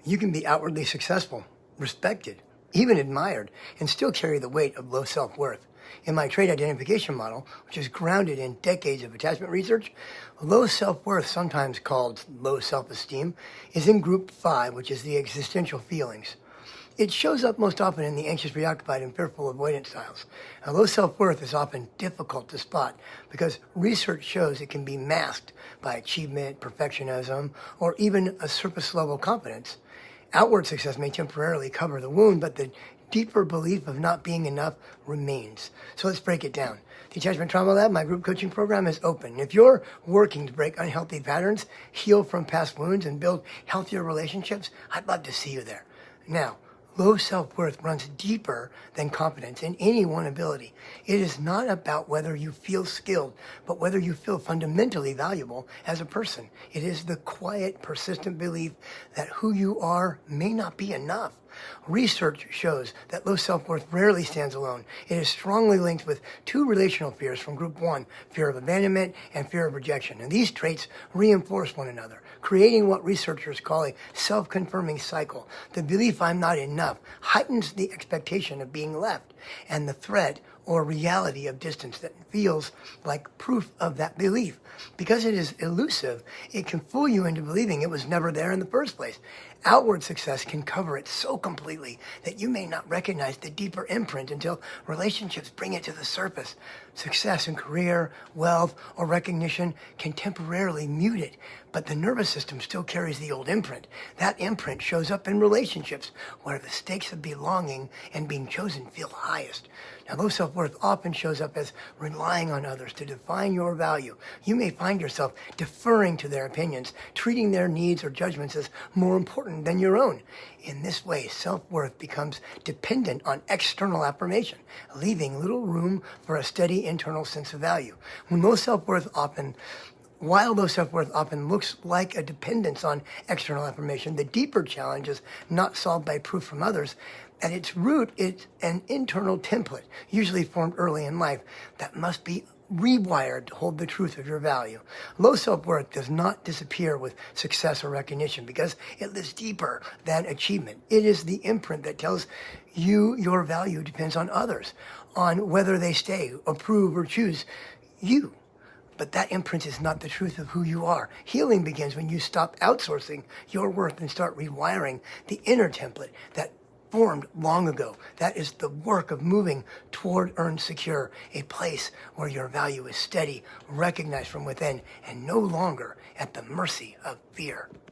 You can be outwardly successful, respected, even admired, and still carry the weight of low self-worth. In my trait identification model, which is grounded in decades of attachment research, low self-worth, sometimes called low self-esteem, is in group 5, which is the existential feelings. It shows up most often in the anxious-preoccupied and fearful-avoidant styles. Now, low self-worth is often difficult to spot because research shows it can be masked by achievement, perfectionism, or even a surface-level confidence. Outward success may temporarily cover the wound, but the deeper belief of not being enough remains. So let's break it down. The Attachment Trauma Lab, my group coaching program, is open. If you're working to break unhealthy patterns, heal from past wounds, and build healthier relationships, I'd love to see you there. Now, low self-worth runs deeper than competence in any one ability. It is not about whether you feel skilled, but whether you feel fundamentally valuable as a person. It is the quiet, persistent belief that who you are may not be enough. Research shows that low self-worth rarely stands alone. It is strongly linked with 2 relational fears from group 1, fear of abandonment and fear of rejection. And these traits reinforce one another, creating what researchers call a self-confirming cycle. The belief I'm not enough heightens the expectation of being left and the threat or reality of distance that feels like proof of that belief. Because it is elusive, it can fool you into believing it was never there in the first place. Outward success can cover it so completely that you may not recognize the deeper imprint until relationships bring it to the surface. Success in career, wealth, or recognition can temporarily mute it, but the nervous system still carries the old imprint. That imprint shows up in relationships where the stakes of belonging and being chosen feel highest. Now, low self-worth often shows up as relying on others to define your value. You may find yourself deferring to their opinions, treating their needs or judgments as more important than your own. In this way, self-worth becomes dependent on external affirmation, leaving little room for a steady internal sense of value. While low self-worth often looks like a dependence on external affirmation, the deeper challenge is not solved by proof from others. At its root, it's an internal template, usually formed early in life, that must be rewired to hold the truth of your value. Low self-worth does not disappear with success or recognition because it lives deeper than achievement. It is the imprint that tells you your value depends on others, on whether they stay, approve, or choose you. But that imprint is not the truth of who you are. Healing begins when you stop outsourcing your worth and start rewiring the inner template that formed long ago. That is the work of moving toward earned secure, a place where your value is steady, recognized from within, and no longer at the mercy of fear.